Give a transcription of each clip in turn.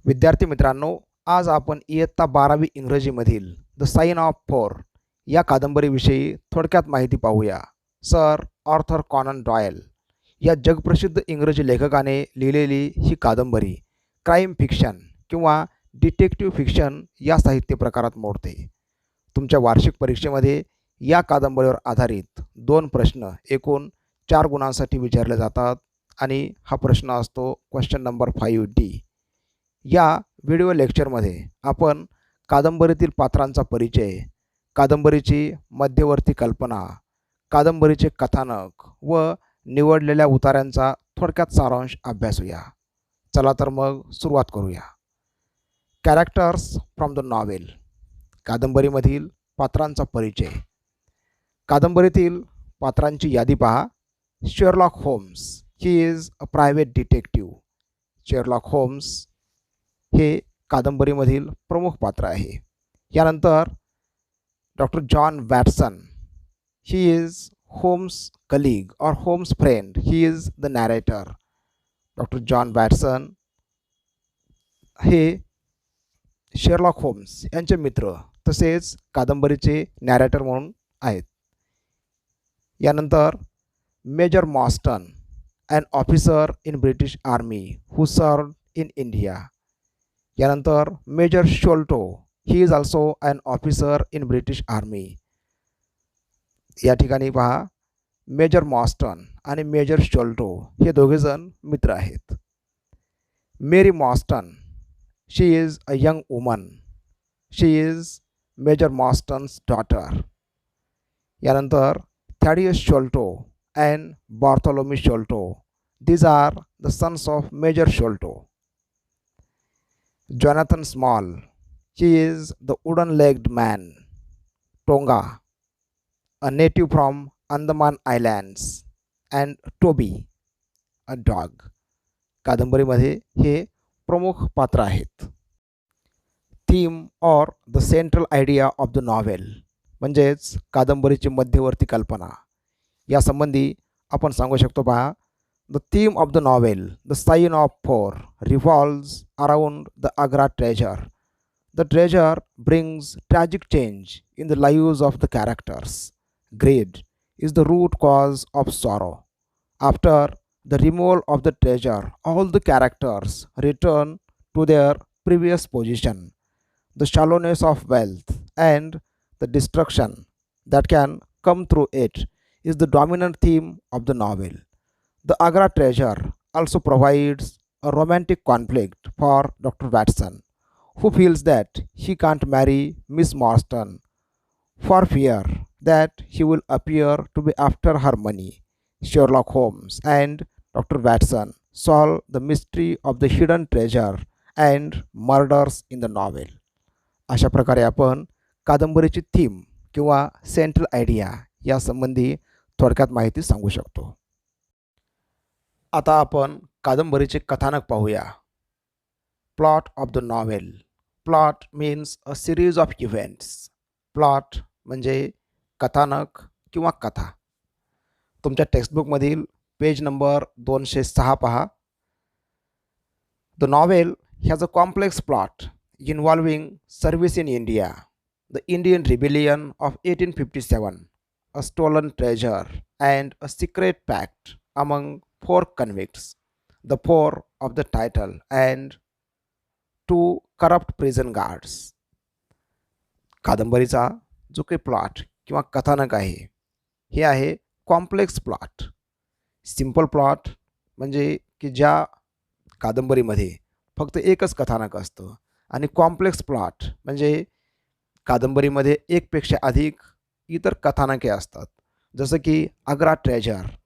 विद्यार्थी मित्रांनो, आज आपण इयत्ता 12वी इंग्रजीमधील द साइन ऑफ फोर या कादंबरीविषयी थोडक्यात माहिती पाहूया. सर ऑर्थर कॉनन डॉयल या जगप्रसिद्ध इंग्रजी लेखकाने लिहिलेली ही कादंबरी क्राईम फिक्शन किंवा डिटेक्टिव्ह फिक्शन या साहित्य प्रकारात मोडते. तुमच्या वार्षिक परीक्षेमध्ये या कादंबरीवर आधारित 2 प्रश्न एकूण 4 गुणांसाठी विचारले जातात आणि हा प्रश्न असतो क्वेश्चन नंबर 5D. या व्हिडिओ लेक्चरमध्ये आपण कादंबरीतील पात्रांचा परिचय, कादंबरीची मध्यवर्ती कल्पना, कादंबरीचे कथानक व निवडलेल्या उतार्यांचा थोडक्यात सारांश अभ्यासूया. चला तर मग सुरुवात करूया. Characters from the novel. कादंबरीमधील पात्रांचा परिचय. कादंबरीतील पात्रांची यादी पहा. Sherlock Holmes, he is a private detective. Sherlock Holmes हे कादंबरीमधील प्रमुख पात्र आहे. यानंतर doctor John Watson, he is Holmes colleague और Holmes friend, he is the narrator. Doctor John Watson हे शेरलॉक होम्स यांचे मित्र तसेच कादंबरीचे नॅरेटर म्हणून आहेत. यानंतर major Morstan, an officer in British army who served in India. यानंतर major Sholto, he is also an officer in British army. या ठिकाणी पहा, मेजर मॉस्टन आणि मेजर शोल्टो हे दोघेजण मित्र आहेत. Mary Morstan, she is a young woman, she is major Morstan's daughter. यानंतर Thaddeus Sholto and Bartholomew Sholto, these are the sons of major Sholto. Jonathan Small, he is the wooden-legged man. Tonga, a native from Andaman Islands, and Toby, a dog. कादंबरीमध्ये हे प्रमुख पात्र आहेत. Theme और the central idea of the novel, म्हणजेच कादंबरीची मध्यवर्ती कल्पना. यासंबंधी आपण सांगू शकतो पहा. The theme of the novel, The Sign of Four, revolves around the Agra treasure. The treasure brings tragic change in the lives of the characters. Greed is the root cause of sorrow. After the removal of the treasure, all the characters return to their previous position. The shallowness of wealth and the destruction that can come through it is the dominant theme of the novel. The Agra treasure also provides a romantic conflict for Dr. Watson, who feels that he can't marry Miss Marston for fear that he will appear to be after her money. Sherlock Holmes and Dr. Watson solve the mystery of the hidden treasure and murders in the novel. अशा प्रकारे आपण कादंबरीची theme किंवा central idea यासंबंधी थोडक्यात माहिती सांगू शकतो. आता आपण कादंबरीचे कथानक पाहूया. Plot of the novel. Plot means a series of events. Plot म्हणजे कथानक किंवा कथा. तुमच्या टेक्स्टबुकमधील पेज नंबर 206 पहा. The novel has a complex plot involving service in India, the Indian rebellion of 1857, a stolen treasure and a secret pact among 4 convicts, the 4 of the title, and 2 corrupt prison guards. कादंबरीचा जो काही plot किंवा कथानक आहे हे आहे complex plot. Simple plot म्हणजे की ज्या कादंबरीमध्ये फक्त एकच कथानक असतं, आणि कॉम्प्लेक्स प्लॉट म्हणजे कादंबरीमध्ये एकपेक्षा अधिक इतर कथानके असतात. जसं की आग्रा ट्रेजर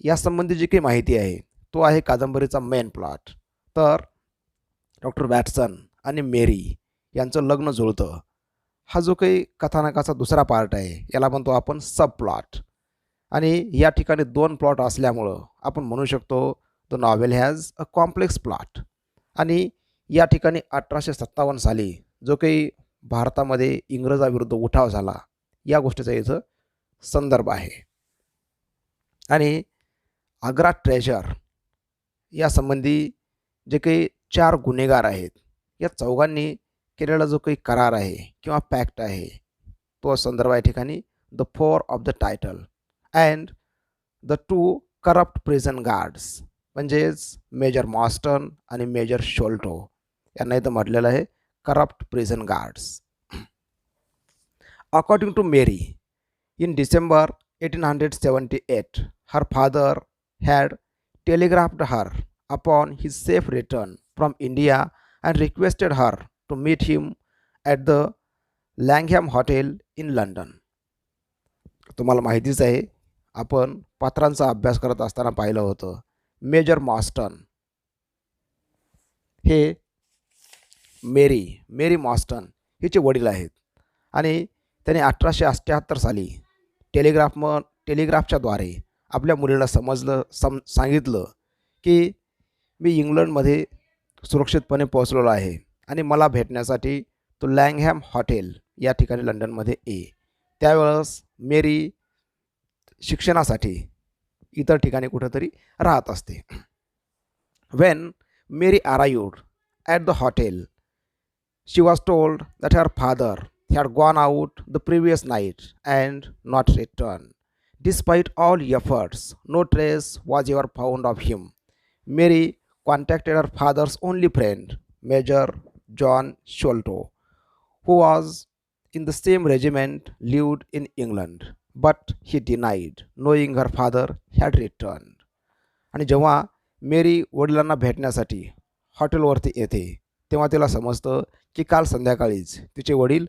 यासंबंधी जी काही माहिती आहे तो आहे कादंबरीचा मेन प्लॉट. तर डॉक्टर वॅटसन आणि मेरी यांचं लग्न जुळतं हा जो काही कथानकाचा दुसरा पार्ट आहे याला म्हणतो आपण सब प्लॉट. आणि या ठिकाणी 2 प्लॉट असल्यामुळं आपण म्हणू शकतो the novel has a complex plot. आणि या ठिकाणी 1857 साली जो काही भारतामध्ये इंग्रजाविरुद्ध उठाव झाला या गोष्टीचा इथं संदर्भ आहे. आणि आग्रा ट्रेजर यासंबंधी जे काही चार गुन्हेगार आहेत. या चौघांनी केलेला जो काही करार आहे किंवा पॅक्ट आहे तो संदर्भ या ठिकाणी the four of the title and the two corrupt prison guards म्हणजेच मेजर मॉस्टन आणि मेजर शोल्टो यांना इथं म्हटलेलं आहे corrupt prison guards. According to Mary, in December 1878, her father had telegraphed her upon his safe return from India and requested her to meet him at the Langham Hotel in London. तुम्हाला माहितीच आहे, आपण पत्रांचा अभ्यास करत असताना पाहिलं होतं. Major मॉस्टन हे मेरी मॉस्टन हिचे वडील आहेत आणि त्याने 1878 साली टेलिग्राफच्या द्वारे आपल्या मुलीला सांगितलं की मी इंग्लंडमध्ये सुरक्षितपणे पोहोचलेलो आहे आणि मला भेटण्यासाठी तो लँगहॅम हॉटेल या ठिकाणी लंडनमध्ये ये. त्यावेळेस मेरी शिक्षणासाठी इतर ठिकाणी कुठंतरी राहत असते. When Mary arrived at the hotel she was told that her father had gone out the previous night and not returned. Despite all efforts, no trace was ever found of him. Mary contacted her father's only friend, Major John Sholto, who was in the same regiment, lived in England, but he denied knowing her father had returned. आणि जेव्हा मेरी वडिलांना भेटण्यासाठी हॉटेलवरती येते तेव्हा तिला समजतं की काल संध्याकाळीच तिचे वडील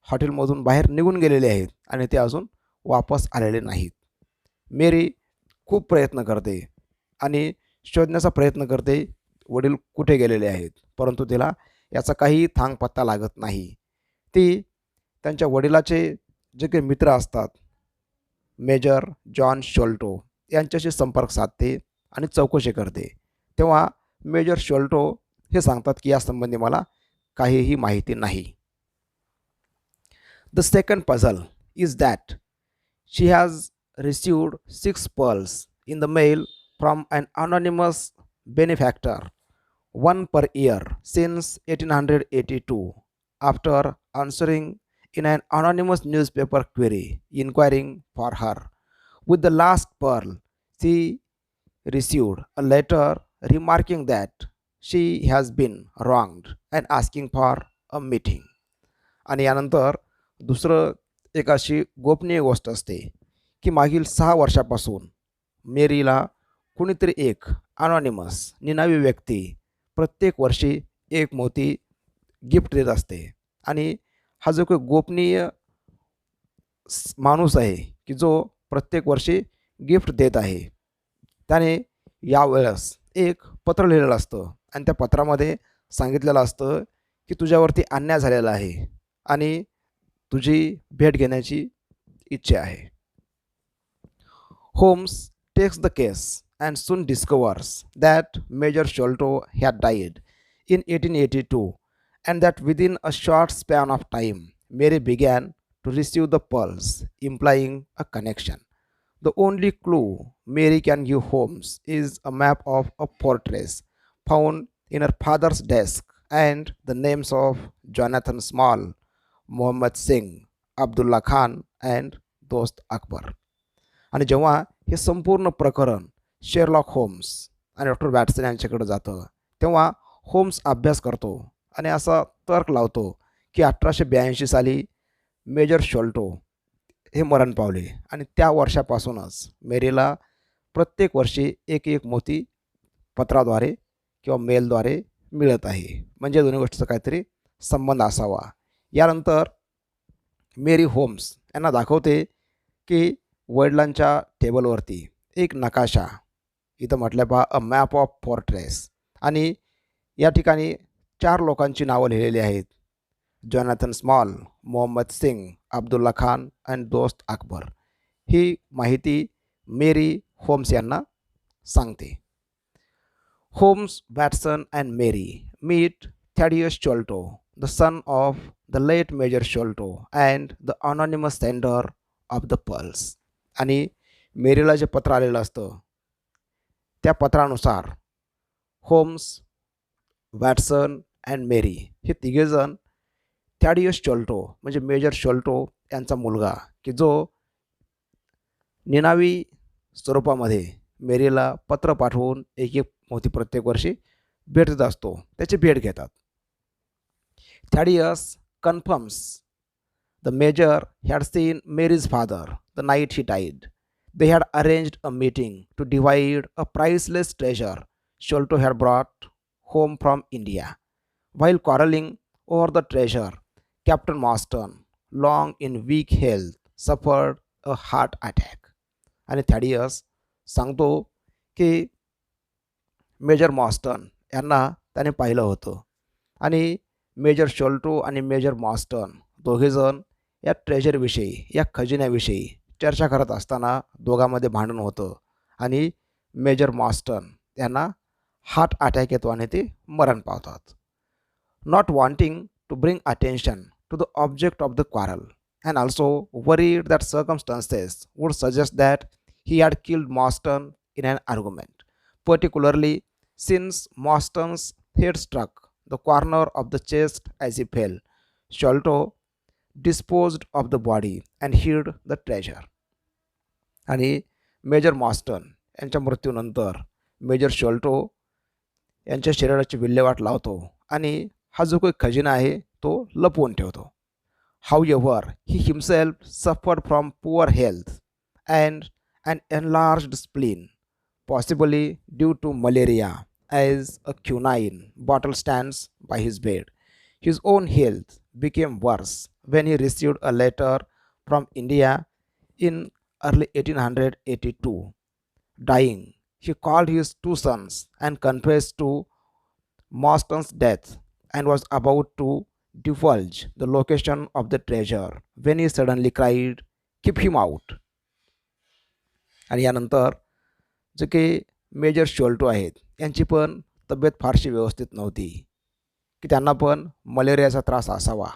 हॉटेलमधून बाहेर निघून गेलेले आहेत आणि ते अजून वापस आलेले नाहीत. मेरी खूप प्रयत्न करते आणि शोधण्याचा प्रयत्न करते वडील कुठे गेलेले आहेत, परंतु तिला याचा काही थांग पत्ता लागत नाही. ती त्यांच्या वडिलाचे जे काही मित्र असतात मेजर जॉन शोल्टो यांच्याशी संपर्क साधते आणि चौकशी करते. तेव्हा मेजर शोल्टो हे सांगतात की यासंबंधी मला काहीही माहिती नाही. The second puzzle is that she has received 6 pearls in the mail from an anonymous benefactor, one per year since 1882, after answering in an anonymous newspaper query inquiring for her. With the last pearl, she received a letter remarking that she has been wronged and asking for a meeting. आणि यानंतर दुसरं एक अशी गोपनीय गोष्ट असते की मागील 6 वर्षापासून मेरीला कुणीतरी एक अनॉनिमस निनावी व्यक्ती प्रत्येक वर्षी एक मोती गिफ्ट देत असते. आणि हा जो काही गोपनीय माणूस आहे की जो प्रत्येक वर्षी गिफ्ट देत आहे त्याने यावेळेस एक पत्र लिहिलेलं असतं आणि त्या पत्रामध्ये सांगितलेलं असतं की तुझ्यावरती अन्याय झालेला आहे आणि तुझी भेट घेण्याची इच्छा आहे. Holmes takes the case and soon discovers that major Sholto had died in 1882 and that within a short span of time Mary began to receive the pearls, implying a connection. The only clue Mary can give Holmes is a map of a fortress found in her father's desk and the names of Jonathan Small, Mohammed Singh, Abdullah Khan and Dost Akbar. आणि जेव्हा हे संपूर्ण प्रकरण Sherlock Holmes आणि doctor Watson यांच्याकडे जातं तेव्हा homes अभ्यास करतो आणि असा तर्क लावतो की 1882 साली मेजर शोल्टो हे मरण पावले आणि त्या वर्षापासूनच मेरीला प्रत्येक वर्षी एक मोती पत्राद्वारे किंवा मेलद्वारे मिळत आहे. म्हणजे दोन्ही गोष्टीचा काहीतरी संबंध असावा. यानंतर मेरी होम्स यांना दाखवते की वडिलांच्या टेबलवरती एक नकाशा, इथं म्हटलं पहा अ मॅप ऑफ फोर्ट्रेस, आणि या ठिकाणी 4 लोकांची नावं लिहिलेली आहेत. Jonathan Small, Mohammad Singh, Abdullah Khan and Dost Akbar. ही माहिती मेरी होम्स यांना सांगते. Holmes, Watson and Mary meet Thaddeus Sholto, the son of the late Major Sholto and the anonymous sender of the pearls. आणि मेरीला जे पत्र आलेलं असतं त्या पत्रानुसार होम्स वॅटसन अँड मेरी हे तिघेजण थॅडियस शोल्टो म्हणजे मेजर शोल्टो यांचा मुलगा की जो निनावी स्वरूपामध्ये मेरीला पत्र पाठवून एक एक मोती प्रत्येक वर्षी भेटत असतो, त्याची भेट घेतात. Thaddeus confirms the major had seen Mary's father the night he died. They had arranged a meeting to divide a priceless treasure Sholto had brought home from India. While quarreling over the treasure, Captain Marston, long in weak health, suffered a heart attack. आणि थॅडियस सांगतो की major मॉस्टन यांना त्याने पाहिलं होतं आणि major शोल्टो आणि major मॉस्टन दोघेजण या ट्रेजरविषयी या खजिन्याविषयी चर्चा करत असताना दोघांमध्ये भांडण होतं आणि मेजर मॉस्टन यांना हार्ट अटॅक येतो आणि ते मरण पावतात. Not wanting to bring attention to the object of the quarrel and also worried that circumstances would suggest that he had killed Marston in an argument, particularly since Marston's head struck the corner of the chest as he fell. Sholto disposed of the body and hid the treasure. आणि major मॉस्टन यांच्या मृत्यूनंतर major शोल्टो यांच्या शरीराची विल्हेवाट लावतो आणि हा जो काही खजिना आहे तो लपवून ठेवतो. However, he himself suffered from poor health and an enlarged spleen, possibly due to malaria, as a quinine bottle stands by his bed. His own health became worse when he received a letter from India in early 1882. Dying, he called his two sons and confessed to Marston's death and was about to divulge the location of the treasure when he suddenly cried, "Keep him out!" आणि यानंतर जे काही major शोल्टो आहेत यांची पण तब्येत फारशी व्यवस्थित नव्हती की त्यांना पण मलेरियाचा त्रास असावा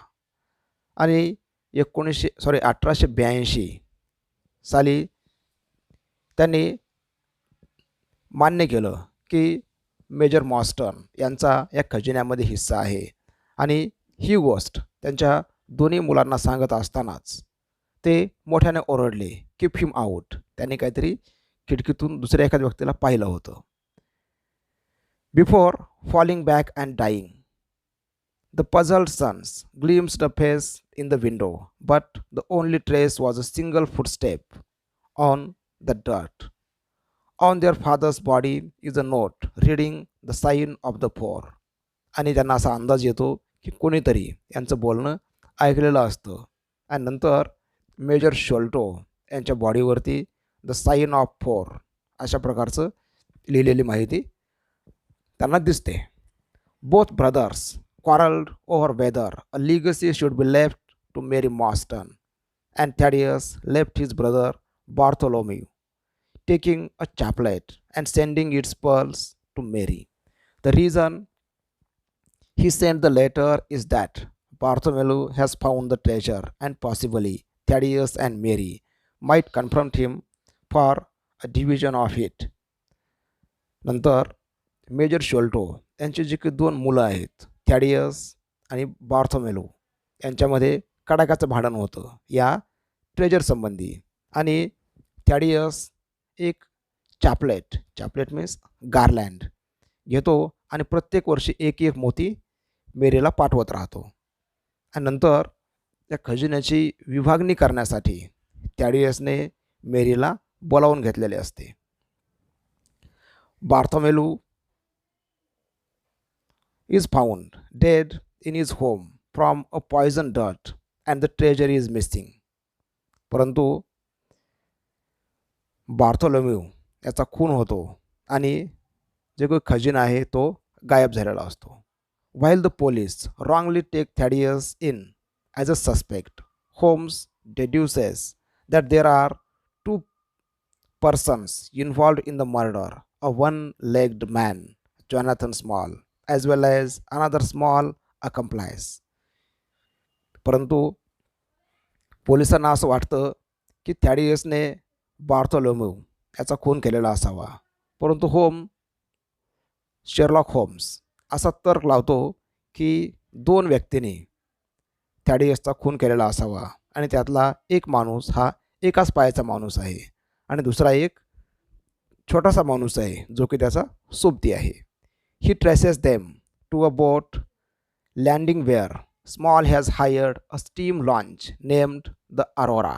आणि 1882 साली त्यांनी मान्य केलं की मेजर मॉस्टन यांचा या खजिन्यामध्ये हिस्सा आहे आणि ही गोष्ट त्यांच्या दोन्ही मुलांना सांगत असतानाच ते मोठ्याने ओरडले, कीप हिम आउट. त्यांनी काहीतरी खिडकीतून दुसऱ्या एखाद्या व्यक्तीला पाहिलं होतं. Before falling back and dying the puzzled sons glimpsed a face in the window, but the only trace was a single footstep on the dirt. On their father's body is a note reading the sign of the four. आणि त्यांना असा अंदाज येतो की कोणीतरी यांचं बोलणं ऐकलेलं असतं आणि नंतर मेजर शोल्टो यांच्या बॉडीवरती द साईन ऑफ फोर अशा प्रकारचं लिहिलेली माहिती त्यांना दिसते. Both brothers quarreled over whether a legacy should be left to Mary Marston, and Thaddeus left his brother Bartholomew, taking a chaplet and sending its pearls to Mary. The reason he sent the letter is that Bartholomew has found the treasure and possibly Thaddeus and Mary might confront him for a division of it. नंतर major शोल्टो यांची जी काही दोन मुलं आहेत थॅडियस आणि बार्थोमेलो यांच्यामध्ये कडाक्याचं भांडण होतं या ट्रेजर संबंधी आणि थॅडियस एक चॅपलेट मीन्स गार्लँड घेतो आणि प्रत्येक वर्षी एक एक मोती मेरीला पाठवत राहतो. आणि नंतर त्या खजिन्याची विभागणी करण्यासाठी थॅडियसने मेरीला बोलावून घेतलेले असते. बार्थोमेलू is found dead in his home from a poison dart and the treasure is missing. परंतु बार्थोलोम्यू याचा खून होतो आणि जे काही खजिना आहे तो गायब झालेला असतो. While the police wrongly take Thaddeus in as a suspect, Holmes deduces that there are two persons involved in the murder, a one-legged man, Jonathan Small, as well as another small accomplice. परंतु पोलिसांना असं वाटतं की थॅडियसने Bartholomew याचा खून केलेला असावा. परंतु शेर्लॉक होम्स असा तर्क लावतो की दोन व्यक्तींनी थॅडियसचा खून केलेला असावा आणि त्यातला एक माणूस हा एकाच पायाचा माणूस आहे आणि दुसरा एक छोटासा माणूस आहे जो की त्याचा सोबती आहे. He traces them to a boat landing where Small has hired a steam launch named the Aurora.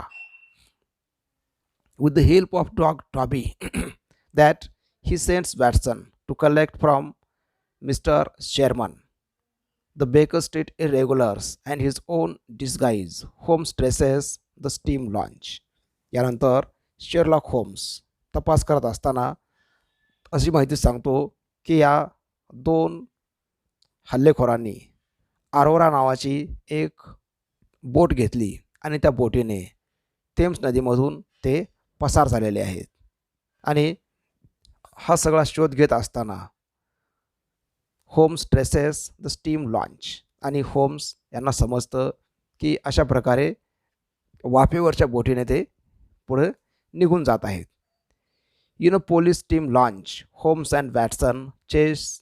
With the help of dog Toby, that he sends Watson to collect from Mr. Sherman, the Baker Street irregulars, and his own disguise, Holmes traces the steam launch. यानंतर Sherlock homes तपास करत असताना अशी माहिती सांगतो की या दोन हल्लेखोरांनी आरोरा नावाची एक बोट घेतली आणि त्या बोटीने थेम्स नदीमधून ते पसार झालेले आहेत आणि हा सगळा शोध घेत असताना Holmes traces the steam launch आणि होम्स यांना समजतं की अशा प्रकारे वाफेवरच्या बोटीने ते पुढे निघून जात आहेत. In a police steam launch Holmes and Watson chase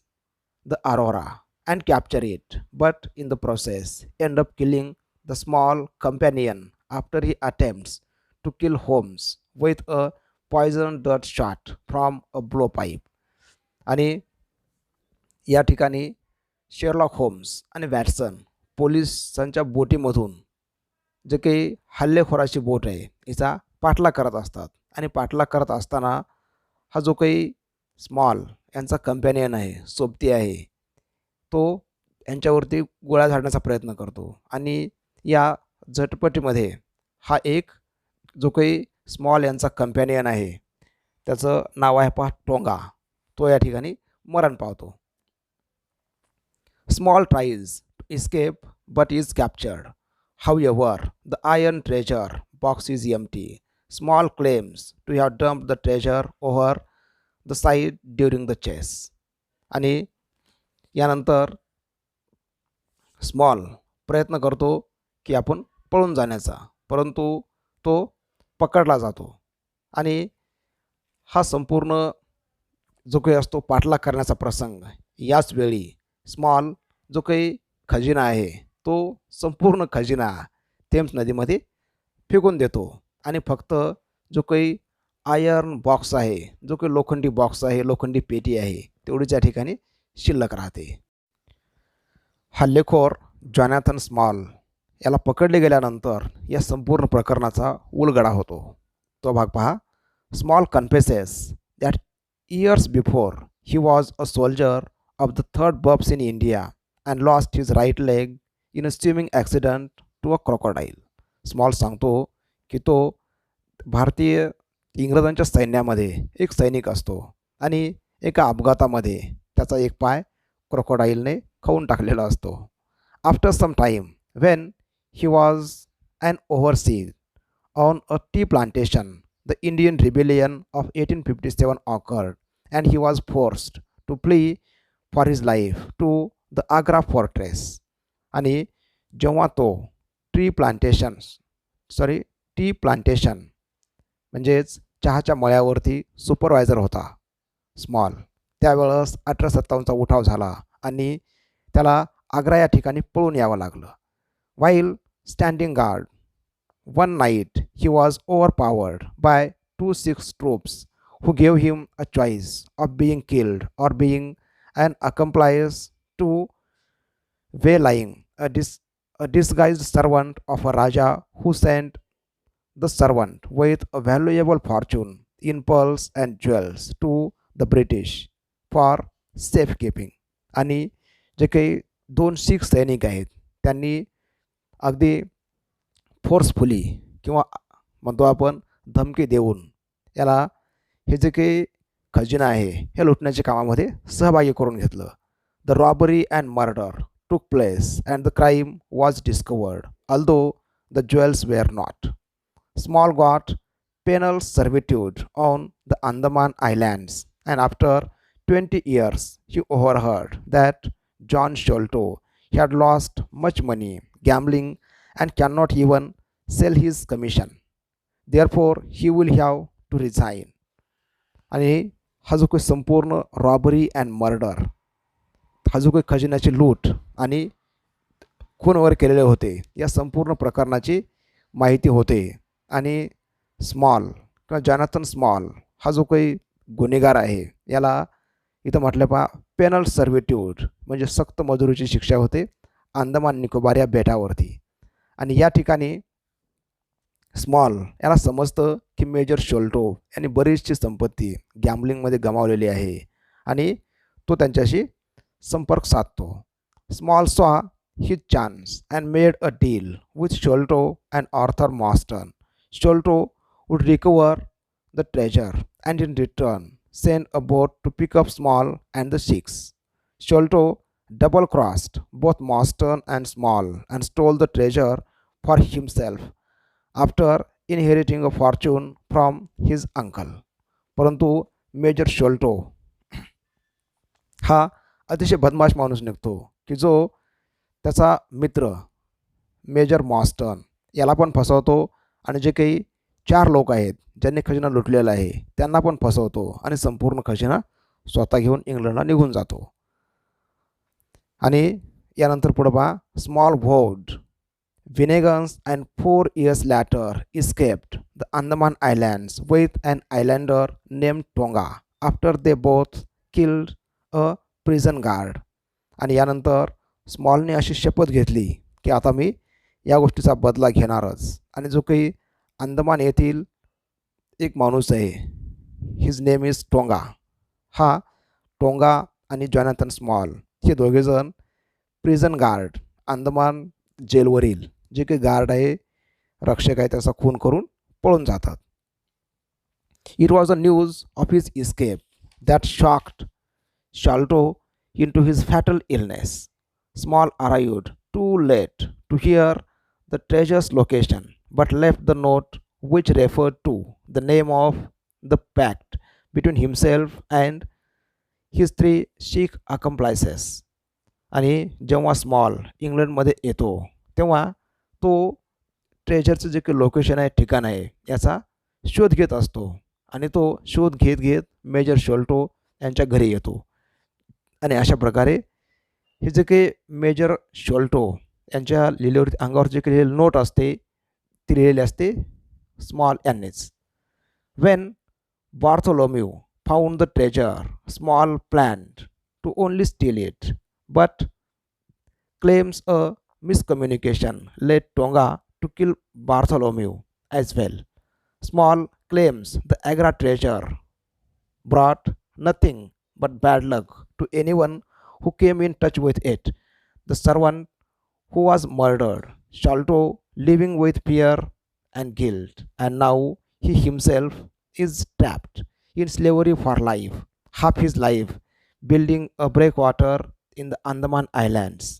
the Aurora and capture it, but in the process end up killing the small companion after he attempts to kill Holmes with a poisoned dirt shot from a blowpipe. आणि या ठिकाणी Sherlock Holmes आणि Watson पोलिसांच्या बोटीमधून जे काही हल्लेखोराची बोट आहे हिचा पाठलाग करत असतात आणि पाठलाग करत असताना हा जो काही स्मॉल यांचा कंपॅनियन आहे सोबती आहे तो यांच्यावरती गोळ्या झाडण्याचा प्रयत्न करतो आणि या झटपटीमध्ये हा एक जो काही स्मॉल यांचा कंपॅनियन आहे त्याचं नाव आहे पहा टोंगा, तो या ठिकाणी मरण पावतो. Small tries to escape but is captured. However the iron treasure box is empty. Small claims to have dumped the treasure over the side during the chase. आणि यानंतर स्मॉल प्रयत्न करतो की आपण पळून जाण्याचा, परंतु तो पकडला जातो आणि हा संपूर्ण जो काही असतो पाठलाग करण्याचा प्रसंग याच वेळी स्मॉल जो काही खजिना आहे तो संपूर्ण खजिना थेम्स नदीमध्ये फेकून देतो आणि फक्त जो काही आयर्न बॉक्स आहे, जो काही लोखंडी बॉक्स आहे, लोखंडी पेटी आहे तेवढीच या ठिकाणी शिल्लक राहते. हल्लेखोर जॉनॅथन स्मॉल याला पकडले गेल्यानंतर या संपूर्ण प्रकरणाचा उलगडा होतो. तो भाग पहा. Small confesses that years before he was a soldier of the third Buffs in India and lost his right leg in a swimming accident to a crocodile. Small सांगतो की तो भारतीय इंग्रजांच्या सैन्यामध्ये एक सैनिक असतो आणि एका अपघातामध्ये त्याचा एक पाय क्रोकोडाईलने खाऊन टाकलेला असतो. After some time when he was an overseer on a tea plantation, the Indian Rebellion of 1857 occurred and he was forced to flee for his life to the Agra fortress. आणि जेव्हा तो टी प्लांटेशन म्हणजेच चहाच्या मळ्यावरती supervisor होता small, त्यावेळेस 1857चा उठाव झाला आणि त्याला आग्रा या ठिकाणी पळून यावं लागलं. While standing guard, one night he was overpowered by 2 Sikh troops who gave him a choice of being killed or being an accomplice to waylaying, a disguised servant of a Raja who sent the servant with a valuable fortune in pearls and jewels to the British for safekeeping. आणि जे काही 2 शीख सैनिक आहेत त्यांनी अगदी forcefully किंवा म्हणतो आपण धमकी देऊन याला हे जे काही खजिना आहे हे लुटण्याच्या कामामध्ये सहभागी करून घेतलं. The robbery and murder took place and the crime was discovered although the jewels were not. Small got penal servitude on the Andaman islands and after 20 years he overheard that John Sholto had lost much money gambling and cannot even sell his commission. Therefore, he will have to resign. आणि हा जो काही संपूर्ण robbery and murder हा जो काही खजिन्याची लूट आणि खून वगैरे केलेले होते या संपूर्ण प्रकरणाची माहिती होते. आणि स्मॉल किंवा जॉनाथन स्मॉल हा जो काही गुन्हेगार आहे याला इथं म्हटलं पहा पेनल सर्व्हिट्यूड म्हणजे सक्त मजुरीची शिक्षा होते अंदमान निकोबार या बेटावरती. आणि या ठिकाणी स्मॉल याला समजतं की मेजर शोल्टो यांनी बरीचशी संपत्ती गॅम्बलिंगमध्ये गमावलेली आहे आणि तो त्यांच्याशी संपर्क साधतो. स्मॉल सॉ his chance and made a deal with Sholto and Arthur Marston. Sholto would recover the treasure and in return send a boat to pick up Small and the six. Sholto double crossed both Marston and Small and stole the treasure for himself after inheriting a fortune from his uncle. परंतु major शोल्टो हा अतिशय बदमाश माणूस निघतो की जो त्याचा मित्र मेजर मॉस्टन याला पण फसवतो आणि जे काही 4 लोक आहेत ज्यांनी खजिना लुटलेला आहे त्यांना पण फसवतो आणि संपूर्ण खजिना स्वतः घेऊन इंग्लंडला निघून जातो. आणि यानंतर पुढे पहा स्मॉल व्होड विनेगन्स and 4 years later escaped the Andaman Islands with an islander named Tonga after they both killed a prison guard. आणि यानंतर स्मॉलने अशी शपथ घेतली की आता मी या गोष्टीचा बदला घेणारच. आणि जो काही अंदमान येथील एक माणूस आहे हिज नेम इज टोंगा. हा टोंगा आणि जॉनाथन स्मॉल हे दोघेजण प्रिझन गार्ड अंदमान जेलवरील जे काही गार्ड आहे रक्षक आहे त्याचा खून करून पळून जातात. It was a news of his escape that shocked Sholto into his fatal illness. Small arrived too late to hear the treasure's location, but left the note which referred to the name of the pact between himself and his 3 Sikh accomplices. आणि जेव्हा small इंग्लंडमध्ये येतो तेव्हा तो ट्रेजरचं जे काही location आहे ठिकाण आहे याचा शोध घेत असतो आणि तो शोध घेत घेत मेजर शोल्टो यांच्या घरी येतो. आणि अशा प्रकारे हे जे काही मेजर शोल्टो यांच्या लिहिलेवरती अंगावर जे काही लिहिलेलं नोट असते ती लिहिलेली असते स्मॉल यांनीच. When Bartholomew found the treasure Small planned to only steal it but claims a miscommunication let Tonga to kill Bartholomew as well. Small claims the Agra treasure brought nothing but bad luck to anyone who came in touch with it. The servant who was murdered, Sholto living with fear and guilt, and now he himself is trapped in slavery for life, half his life building a breakwater in the Andaman Islands,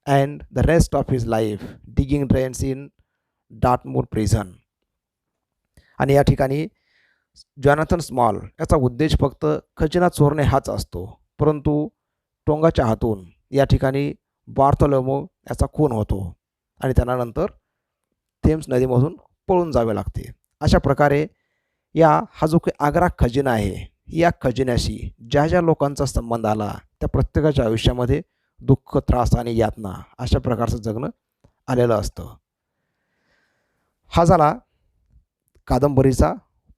and the rest of his life digging drains in Dartmoor prison. आणि या ठिकाणी Jonathan small याचा उद्देश फक्त खजिना चोरणे हाच असतो, परंतु टोंगाच्या हातून या ठिकाणी बार्थोलोमो याचा खून होतो आणि त्यांना नंतर थेम्स नदीमधून पळून जावे लागते. अशा प्रकारे हा जो काही आग्रा खजिना आहे या खजिन्याशी ज्या ज्या लोकांचा संबंध आला त्या प्रत्येकाच्या आयुष्यामध्ये दुःख त्रास आणि यातना अशा प्रकारचं जगणं आलेलं असतं. हा झाला कादंबरीचा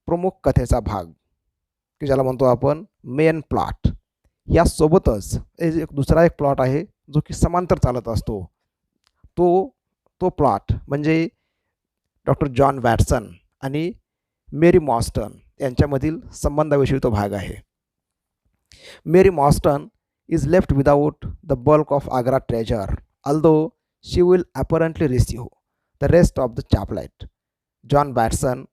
प्रमुख कथेचा भाग की ज्याला म्हणतो आपण मेन प्लॉट. यासोबतच दुसरा एक प्लॉट आहे जो की समांतर चालत असतो. तो प्लॉट म्हणजे डॉक्टर जॉन वॅटसन आणि मेरी मॉस्टन यांच्यामधील संबंधाविषयी तो भाग आहे. Mary Morstan is left without the bulk of Agra treasure although she will apparently receive the rest of the chaplet. John Watson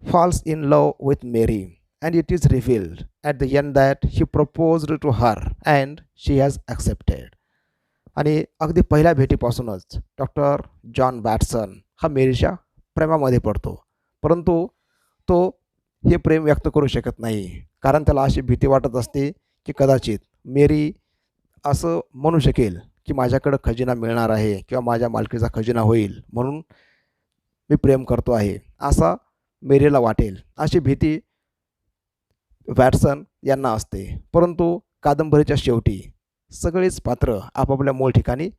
falls in love with Mary, and it is revealed at the end that he proposed to her and she has accepted. आणि अगदी पहिल्या भेटीपासूनच doctor John Watson हा मेरीच्या प्रेमामध्ये पडतो, परंतु तो हे प्रेम व्यक्त करू शकत नाही कारण त्याला अशी भीती वाटत असते की कदाचित मेरी असं म्हणू शकेल की माझ्याकडं खजिना मिळणार आहे किंवा माझ्या मालकीचा खजिना होईल म्हणून मी प्रेम करतो आहे असा मेरीला वाटेल, अशी भीती वॅटसन यांना असते. परंतु कादंबरीच्या शेवटी सगळेच पात्र आपापल्या मूळ ठिकाणी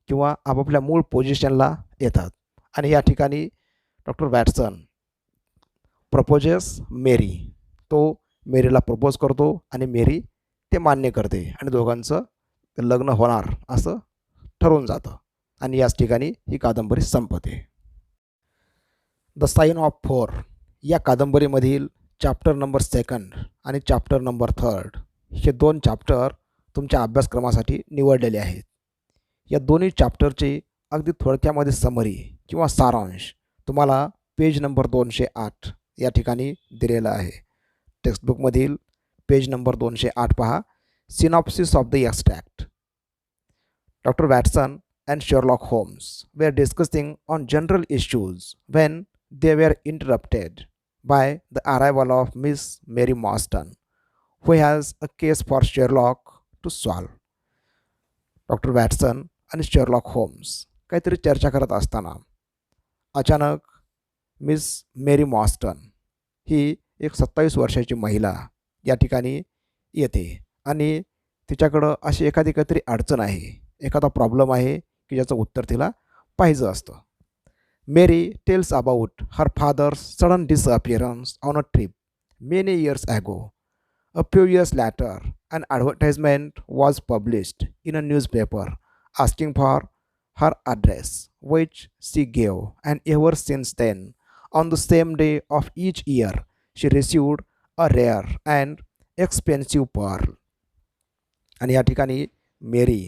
किंवा आपापल्या मूळ पोझिशनला येतात. आणि या ठिकाणी डॉक्टर वॅटसन प्रपोजेस मेरी. तो मेरीला प्रपोज करतो आणि मेरी ते मान्य करते आणि दोघांचं लग्न होणार असं ठरवून जातं. आणि याच ठिकाणी ही कादंबरी संपते. द साइन ऑफ फोर या कादंबरीमधील चॅप्टर नंबर 2 आणि चॅप्टर नंबर 3 हे 2 चॅप्टर तुमच्या अभ्यासक्रमासाठी निवडलेले आहेत. या दोन्ही चॅप्टरचे अगदी थोडक्यामध्ये समरी किंवा सारांश तुम्हाला पेज नंबर 208 या ठिकाणी दिलेला आहे. टेक्स्टबुकमधील पेज नंबर 208 पहा. Synopsis of the extract. Doctor Watson and Sherlock Holmes were discussing on general issues when they were interrupted by the arrival of Miss Mary Marston, who has a case for Sherlock to solve. Doctor Watson आणि Sherlock homes काहीतरी चर्चा करत असताना अचानक miss मेरी मॉस्टन ही एक 27 वर्षाची महिला या ठिकाणी येते आणि तिच्याकडं अशी एखादी काहीतरी अडचण आहे, एखादा प्रॉब्लेम आहे की ज्याचं उत्तर तिला पाहिजे असतं. Mary tells about her father's sudden disappearance on a trip many years ago. A few years later an advertisement was published in a newspaper asking for her address, which she gave, and ever since then, on the same day of each year, she received a rare and expensive pearl. आणि या ठिकाणी मेरी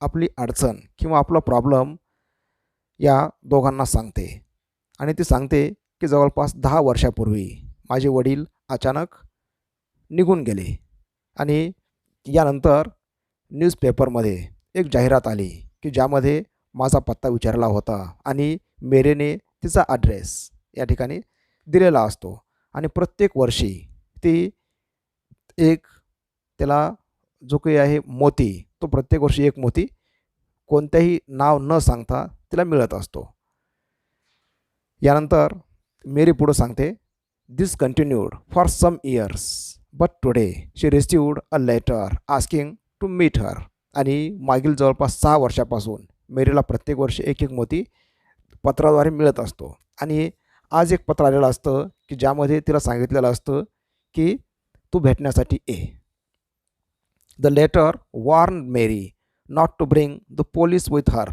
आपली अडचण किंवा आपला problem या दोघांना सांगते आणि ती सांगते की जवळपास 10 वर्षापूर्वी माझे वडील अचानक निघून गेले आणि यानंतर न्यूजपेपरमध्ये एक जाहिरात आली की ज्यामध्ये माझा पत्ता विचारला होता आणि मेरीने तिचा ॲड्रेस या ठिकाणी दिलेला असतो आणि प्रत्येक वर्षी ती एक त्याला जो काही आहे मोती, तो प्रत्येक वर्षी एक मोती कोणत्याही नाव न सांगता तिला मिळत असतो. यानंतर मेरी पुढं सांगते, this continued for some years but today she received a letter asking to meet her. आणि मागील जवळपास 6 वर्षापासून मेरीला प्रत्येक वर्षी एक एक मोती पत्राद्वारे मिळत असतो आणि आज एक पत्र आलेलं असतं की ज्यामध्ये तिला सांगितलेलं असतं की तू भेटण्यासाठी ये. The letter warned Mary not to bring the police with her.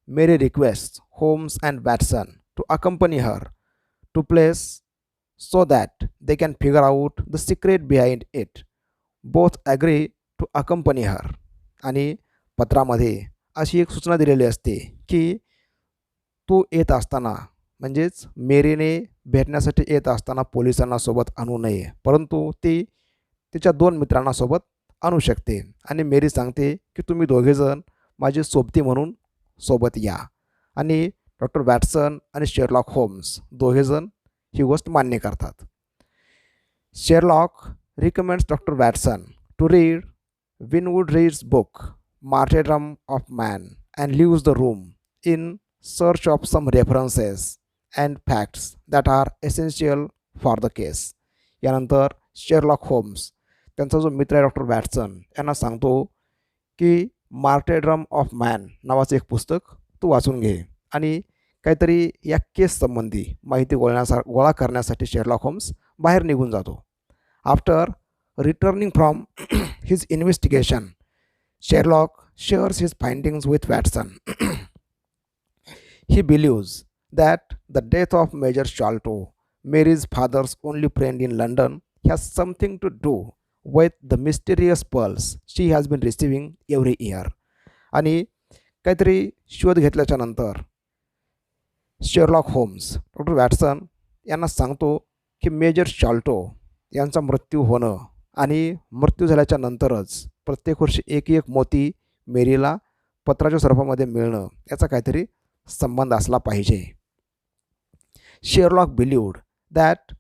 Mary requests Holmes and Watson to accompany her to place so that they can figure out the secret behind it. Both agree to accompany her. आणि पत्रामध्ये अशी एक सूचना दिलेली असते की तू येत असताना म्हणजेच मेरीने भेटण्यासाठी येत असताना पोलिसांना सोबत आणू नये, परंतु ती तिच्या 2 मित्रांना सोबत आणू शकते. आणि मेरी सांगते की तुम्ही दोघेजण माझे सोबती म्हणून सोबत या. आणि डॉक्टर वॅटसन आणि शेरलॉक होम्स दोघेजण ही गोष्ट मान्य करतात. Sherlock recommends doctor Watson to read Winwood Reade's book Martyrdom of Man and leaves the room in search of some references and facts that are essential for the case. यानंतर Sherlock homes त्यांचा जो मित्र आहे doctor Watson यांना सांगतो की मार्टेरडम of man नावाचं एक पुस्तक तू वाचून घे. आणि काहीतरी या केससंबंधी माहिती गोळा करण्यासाठी शेरलॉक होम्स बाहेर निघून जातो. After returning from his investigation Sherlock shares his findings with Watson. He believes that the death of Major Sholto, Mary's father's only friend in London, has something to do with the mysterious pearls she has been receiving every year. आणि काहीतरी शोध घेतल्याच्या नंतर Sherlock homes doctor Watson यांना सांगतो की major Sholto यांचा मृत्यू होणं आणि मृत्यू झाल्याच्या नंतरच प्रत्येक वर्षी एक एक मोती मेरीला पत्राच्या स्वरूपामध्ये मिळणं याचा काहीतरी संबंध असला पाहिजे. Sherlock believed that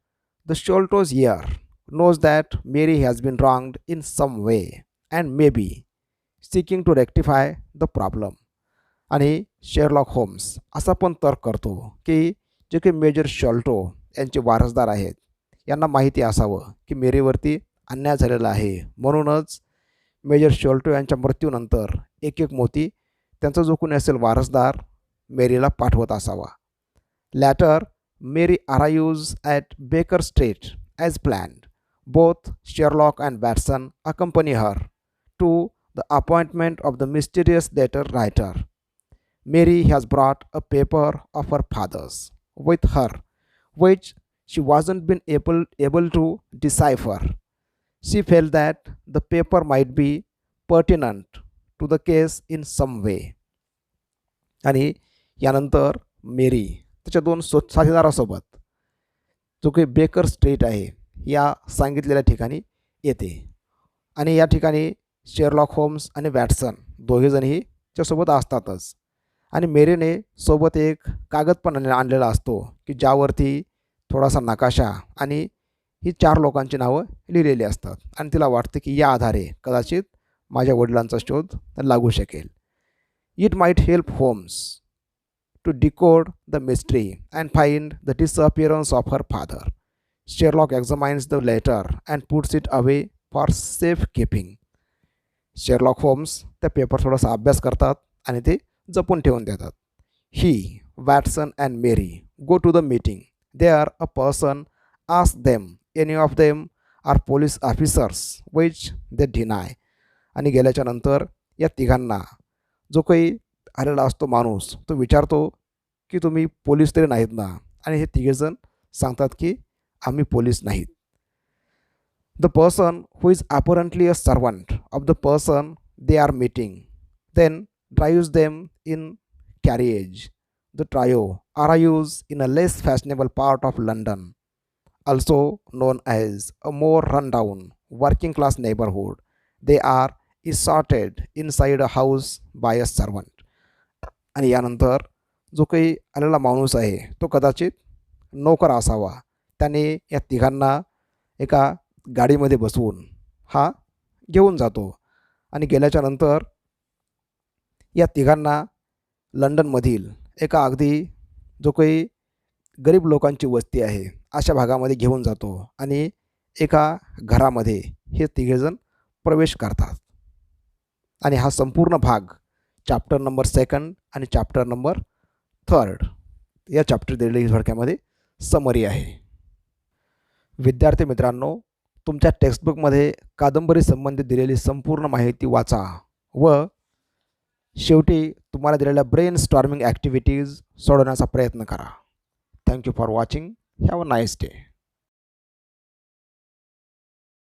the Sholto's heir knows that Mary has been wronged in some way and may be seeking to rectify the problem. आणि शेरलॉक होम्स असा पण तर्क करतो की जे काही मेजर शॉल्टो यांचे वारसदार आहेत यांना माहिती असावं की मेरीवरती अन्याय झालेला आहे, म्हणूनच मेजर शोल्टो यांच्या मृत्यूनंतर एक एक मोती त्यांचा जो कोणी असेल वारसदार मेरीला पाठवत असावा. Later Mary arrives at Baker Street as planned. Both Sherlock and Watson accompany her to the appointment of the mysterious letter writer. Mary has brought a paper of her father's with her, which she wasn't been able to decipher. She felt that the paper might be pertinent to the case in some way. आणि यानंतर मेरी त्याच्या दोन साथीदारासोबत जो काही baker street आहे या सांगितलेल्या ठिकाणी येते. आणि या ठिकाणी शेरलॉक होम्स आणि वॅटसन दोघेजणही त्यासोबत असतातच. आणि मेरीने सोबत एक कागद पण आणलेला असतो की ज्यावरती थोडासा नकाशा आणि ही 4 लोकांची नावं लिहिलेली असतात. आणि तिला वाटते की या आधारे कदाचित माझ्या वडिलांचा शोध लागू शकेल. It might help Holmes to decode the mystery and find the disappearance of her father. Sherlock examines the letter and puts it away for safekeeping. Sherlock Holmes त्या पेपर थोडासा अभ्यास करतात आणि ते जपून ठेवून देतात. He Watson and Mary go to the meeting. There a person ask them any of them are police officers which they deny. आणि गेल्याच्या नंतर या तिघांना जो काही आलेला असतो माणूस तो विचारतो की तुम्ही पोलीस तरी नाहीत ना. आणि हे तिघेजण सांगतात की आम्ही पोलीस नाहीत. The person who is apparently a servant of the person they are meeting then drives them in carriage. The trio arrives in a less fashionable part of London, also known as a more rundown working class neighborhood. They are escorted inside a house by a servant. आणि यानंतर जो काही आलेला माणूस आहे तो कदाचित नोकर असावा. त्याने या तिघांना एका गाडीमध्ये बसवून हा घेऊन जातो. आणि गेल्याच्या नंतर या तिघांना लंडनमधील एका अगदी जो काही गरीब लोकांची वस्ती आहे अशा भागामध्ये घेऊन जातो. आणि एका घरामध्ये हे तिघेजण प्रवेश करतात. आणि हा संपूर्ण भाग चॅप्टर नंबर 2 आणि चॅप्टर नंबर 3 या चॅप्टर दिलेली थोडक्यामध्ये समरी आहे. विद्यार्थी मित्रांनो, तुमच्या टेक्स्टबुकमध्ये कादंबरी संबंधित दिलेली संपूर्ण माहिती वाचा व शेवटी तुम्हाला दिलेल्या ब्रेन स्टॉर्मिंग ॲक्टिव्हिटीज सोडवण्याचा प्रयत्न करा. Thank you for watching. Have a nice day.